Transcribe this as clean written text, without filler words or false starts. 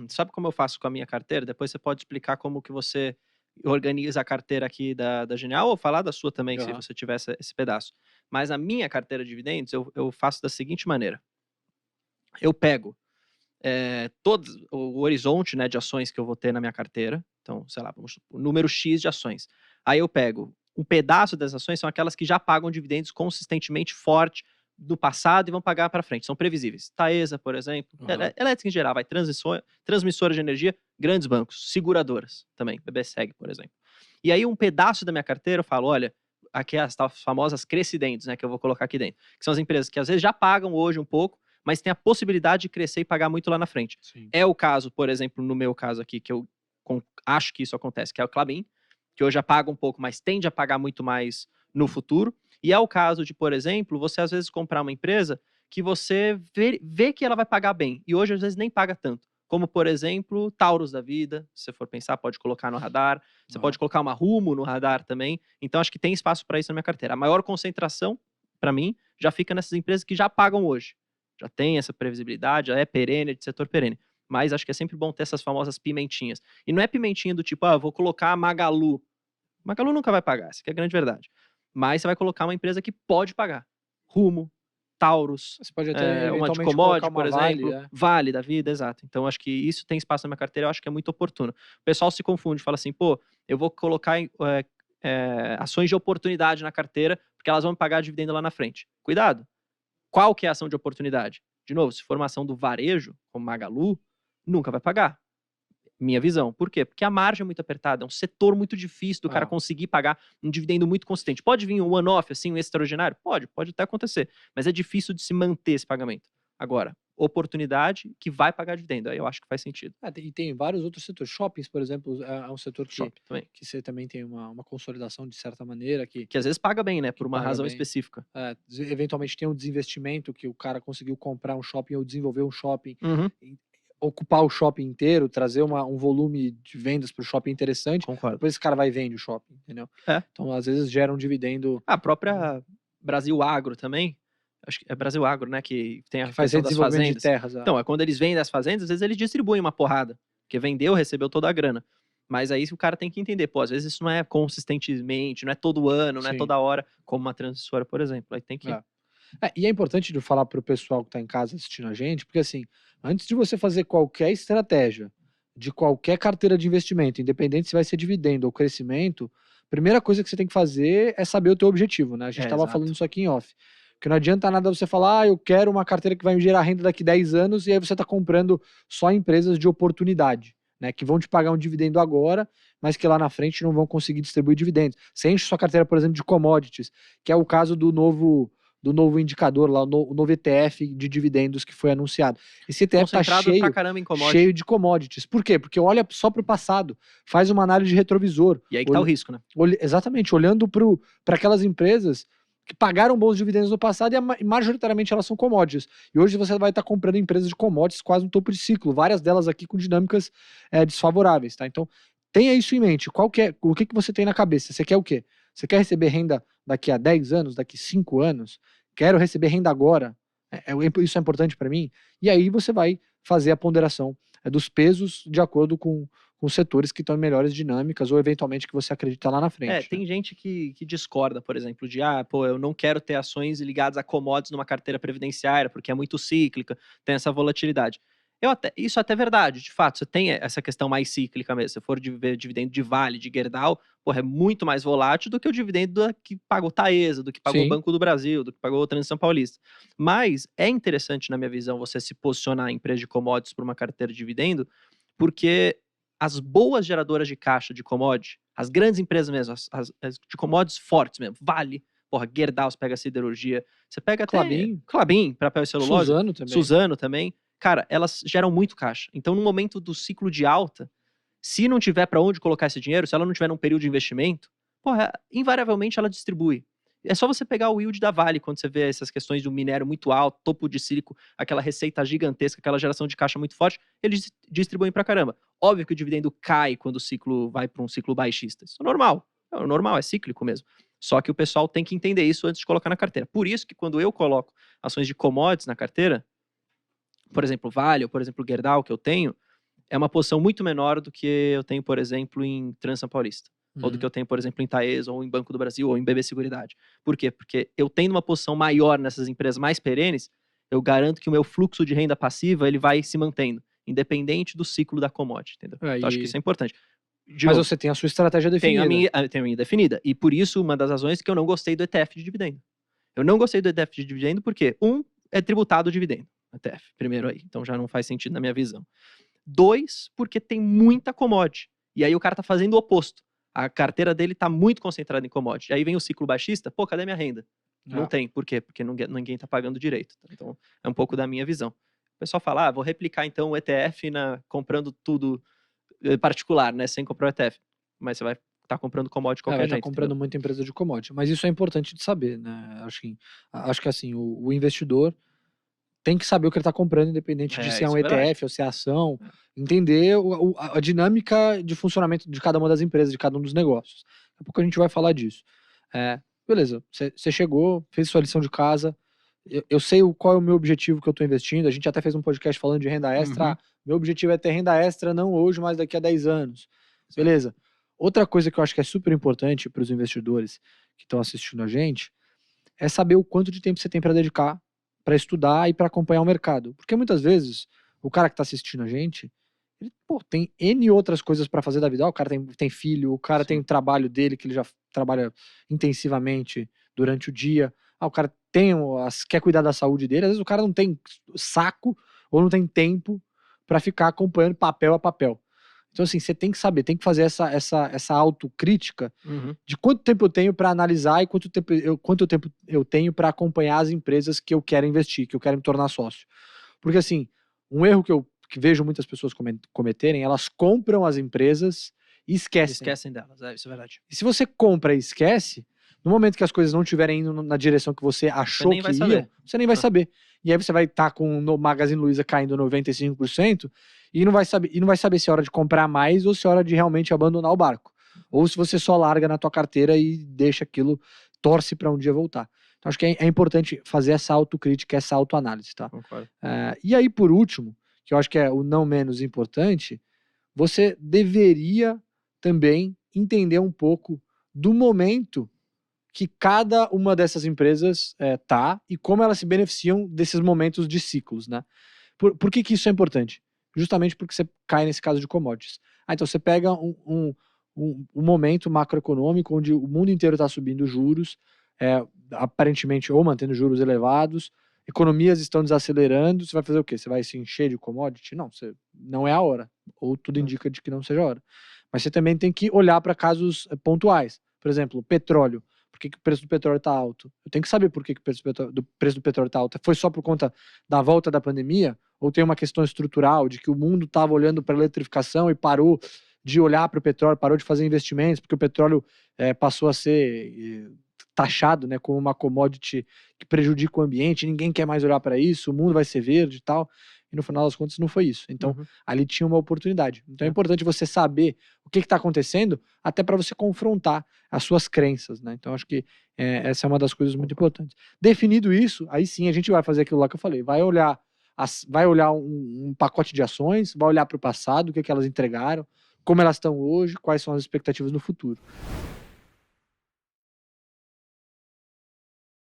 Sabe como eu faço com a minha carteira? Depois você pode explicar como que você organiza a carteira aqui da Genial ou falar da sua também, se Aham. você tiver esse pedaço. Mas a minha carteira de dividendos eu faço da seguinte maneira: eu pego todo o horizonte, né, de ações que eu vou ter na minha carteira. Então, sei lá, vamos supor, número X de ações. Aí eu pego um pedaço das ações, são aquelas que já pagam dividendos consistentemente forte do passado e vão pagar para frente, são previsíveis. Taesa, por exemplo, Aham. elétrica em geral, vai, transmissora de energia, grandes bancos, seguradoras também, BBSEG, por exemplo. E aí um pedaço da minha carteira eu falo, olha, aqui as famosas crescidentes, né, que eu vou colocar aqui dentro, que são as empresas que às vezes já pagam hoje um pouco, mas tem a possibilidade de crescer e pagar muito lá na frente. Sim. É o caso, por exemplo, no meu caso aqui, que eu acho que isso acontece, que é o Klabin, que hoje já paga um pouco, mas tende a pagar muito mais no futuro. E é o caso de, por exemplo, você às vezes comprar uma empresa que você vê que ela vai pagar bem, e hoje às vezes nem paga tanto. Como, por exemplo, Taurus da vida, se você for pensar, pode colocar no radar. Você Aham. pode colocar uma Rumo no radar também. Então, acho que tem espaço para isso na minha carteira. A maior concentração, para mim, já fica nessas empresas que já pagam hoje. Já tem essa previsibilidade, já é perene, é de setor perene. Mas acho que é sempre bom ter essas famosas pimentinhas. E não é pimentinha do tipo, vou colocar a Magalu. Magalu nunca vai pagar, essa que é a grande verdade. Mas você vai colocar uma empresa que pode pagar. Rumo, Taurus, Você pode até uma de eventualmente colocar commodity, por uma Vale, exemplo, é. Vale da vida, exato. Então acho que isso tem espaço na minha carteira, eu acho que é muito oportuno. O pessoal se confunde, fala assim, pô, eu vou colocar ações de oportunidade na carteira, porque elas vão me pagar dividendo lá na frente. Cuidado, qual que é a ação de oportunidade? De novo, se for uma ação do varejo, como Magalu, nunca vai pagar. Minha visão. Por quê? Porque a margem é muito apertada, é um setor muito difícil do cara Ah, conseguir pagar um dividendo muito consistente. Pode vir um one-off, assim, um extraordinário? Pode até acontecer, mas é difícil de se manter esse pagamento. Agora, oportunidade que vai pagar dividendo, aí eu acho que faz sentido. e tem vários outros setores. Shoppings, por exemplo, é um setor Shopping também. que você também tem uma consolidação de certa maneira, Que às vezes paga bem, né, que por uma paga razão bem. específica. Eventualmente tem um desinvestimento que o cara conseguiu comprar um shopping ou desenvolver um shopping, Uhum, e ocupar o shopping inteiro, trazer um volume de vendas para o shopping interessante, concordo. depois esse cara vai e vende o shopping, entendeu? É. Então, às vezes, gera um dividendo A hum, própria Brasil Agro também, acho que é Brasil Agro, né, que tem que a faz questão das redesenvolvimento de fazendas. terras. Então, é quando eles vendem as fazendas, às vezes eles distribuem uma porrada, porque vendeu, recebeu toda a grana. Mas aí o cara tem que entender, pô, às vezes isso não é consistentemente, não é todo ano, não é Sim. toda hora, como uma transmissora, por exemplo. Aí tem que. É. E é importante de falar para o pessoal que está em casa assistindo a gente, porque assim, antes de você fazer qualquer estratégia de qualquer carteira de investimento, independente se vai ser dividendo ou crescimento, primeira coisa que você tem que fazer é saber o teu objetivo, né? A gente É, estava falando exato. isso aqui em off. Porque não adianta nada você falar, eu quero uma carteira que vai me gerar renda daqui 10 anos, e aí você está comprando só empresas de oportunidade, né? Que vão te pagar um dividendo agora, mas que lá na frente não vão conseguir distribuir dividendos. Você enche sua carteira, por exemplo, de commodities, que é o caso do novo indicador lá, o novo ETF de dividendos que foi anunciado. Esse ETF está Concentrado pra cheio, caramba em commodity. cheio de commodities. Por quê? Porque olha só para o passado, faz uma análise de retrovisor. E aí que tá o risco, né? Exatamente, olhando para aquelas empresas que pagaram bons dividendos no passado e majoritariamente elas são commodities. E hoje você vai estar comprando empresas de commodities quase no topo de ciclo, várias delas aqui com dinâmicas desfavoráveis, tá? Então, tenha isso em mente. O que você tem na cabeça? Você quer o quê? Você quer receber renda daqui a 10 anos, daqui a 5 anos? Quero receber renda agora. Isso é importante para mim? E aí você vai fazer a ponderação dos pesos de acordo com setores que estão em melhores dinâmicas ou eventualmente que você acredita lá na É, frente, né? tem gente que discorda, por exemplo, de pô, eu não quero ter ações ligadas a commodities numa carteira previdenciária, porque é muito cíclica, tem essa volatilidade. Isso até é verdade, de fato, você tem essa questão mais cíclica mesmo. Se for de ver dividendo de Vale, de Gerdau, porra, é muito mais volátil do que o dividendo que pagou Taesa, do que pagou o Sim, Banco do Brasil, do que pagou o Transição Paulista. Mas é interessante, na minha visão, você se posicionar em empresa de commodities por uma carteira de dividendo, porque as boas geradoras de caixa de commodity, as grandes empresas mesmo, as de commodities fortes mesmo, Vale, porra, Gerdau, você pega siderurgia, você pega até Klabin, Klabin, papel e celulose, Suzano também. Suzano também, cara, elas geram muito caixa. Então, no momento do ciclo de alta, se não tiver para onde colocar esse dinheiro, se ela não tiver num período de investimento, porra, invariavelmente ela distribui. É só você pegar o yield da Vale quando você vê essas questões do minério muito alto, topo de sílico, aquela receita gigantesca, aquela geração de caixa muito forte, eles distribuem pra caramba. Óbvio que o dividendo cai quando o ciclo vai para um ciclo baixista. Isso é normal. É normal, é cíclico mesmo. Só que o pessoal tem que entender isso antes de colocar na carteira. Por isso que quando eu coloco ações de commodities na carteira, por exemplo, Vale ou por exemplo Gerdau que eu tenho, é uma posição muito menor do que eu tenho, por exemplo, em Transa Paulista. Ou do que eu tenho, por exemplo, em Taesa, ou em Banco do Brasil, ou em BB Seguridade. Por quê? Porque eu tendo uma posição maior nessas empresas mais perenes, eu garanto que o meu fluxo de renda passiva ele vai se mantendo, independente do ciclo da commodity, entendeu? Então, acho que isso é importante. Mas você tem a sua estratégia definida. Tenho a minha definida. E por isso, uma das razões que eu não gostei do ETF de dividendo. Eu não gostei do ETF de dividendo porque, é tributado o dividendo. ETF, primeiro aí. Então já não faz sentido na minha visão. 2, porque tem muita commodity. E aí o cara tá fazendo o oposto. A carteira dele tá muito concentrada em commodity. Aí vem o ciclo baixista, pô, cadê minha renda? Não tem. Por quê? Porque ninguém tá pagando direito. Então, é um pouco da minha visão. O pessoal fala, vou replicar então o ETF comprando tudo particular, né? Sem comprar o ETF. Mas você vai estar comprando commodity de qualquer jeito. Vai estar comprando muita empresa de commodity. Mas isso é importante de saber, né? Acho que assim, o investidor tem que saber o que ele está comprando, independente de se é um ETF ou se é ação, entender a dinâmica de funcionamento de cada uma das empresas, de cada um dos negócios. Daqui a pouco a gente vai falar disso. Beleza, você chegou, fez sua lição de casa, eu sei qual é o meu objetivo que eu estou investindo, a gente até fez um podcast falando de renda extra, meu objetivo é ter renda extra não hoje, mas daqui a 10 anos. Beleza. Outra coisa que eu acho que é super importante para os investidores que estão assistindo a gente é saber o quanto de tempo você tem para dedicar para estudar e para acompanhar o mercado. Porque muitas vezes, o cara que está assistindo a gente, ele, tem N outras coisas para fazer da vida. O cara tem filho, o cara tem o trabalho dele, que ele já trabalha intensivamente durante o dia. O cara quer cuidar da saúde dele. Às vezes o cara não tem saco ou não tem tempo para ficar acompanhando papel a papel. Então, assim, você tem que saber, tem que fazer essa autocrítica de quanto tempo eu tenho para analisar e quanto tempo eu tenho para acompanhar as empresas que eu quero investir, que eu quero me tornar sócio. Porque, assim, um erro que vejo muitas pessoas cometerem, elas compram as empresas e esquecem. Esquecem delas, isso é verdade. E se você compra e esquece, no momento que as coisas não estiverem indo na direção que você achou que iam, você nem vai saber. E aí você vai estar com o Magazine Luiza caindo 95%, e não vai saber se é hora de comprar mais ou se é hora de realmente abandonar o barco. Ou se você só larga na tua carteira e deixa aquilo, torce para um dia voltar. Então acho que é importante fazer essa autocrítica, essa autoanálise, tá? Concordo. E aí, por último, que eu acho que é o não menos importante, você deveria também entender um pouco do momento que cada uma dessas empresas tá e como elas se beneficiam desses momentos de ciclos, né? Por que isso é importante? Justamente porque você cai nesse caso de commodities. Então você pega um momento macroeconômico onde o mundo inteiro está subindo juros, aparentemente ou mantendo juros elevados, economias estão desacelerando, você vai fazer o quê? Você vai se encher de commodity? Não é a hora, ou tudo indica de que não seja a hora. Mas você também tem que olhar para casos pontuais. Por exemplo, petróleo. Por que o preço do petróleo está alto? Eu tenho que saber por que o preço do petróleo está alto. Foi só por conta da volta da pandemia? Ou tem uma questão estrutural de que o mundo estava olhando para a eletrificação e parou de olhar para o petróleo, parou de fazer investimentos, porque o petróleo passou a ser taxado, né, como uma commodity que prejudica o ambiente, ninguém quer mais olhar para isso, o mundo vai ser verde e tal. E no final das contas não foi isso. Então, ali tinha uma oportunidade. Então é importante você saber o que está acontecendo, até para você confrontar as suas crenças, né? Então acho que essa é uma das coisas muito importantes. Definido isso, aí sim a gente vai fazer aquilo lá que eu falei. Vai olhar um pacote de ações, vai olhar para o passado, o que elas entregaram, como elas estão hoje, quais são as expectativas no futuro.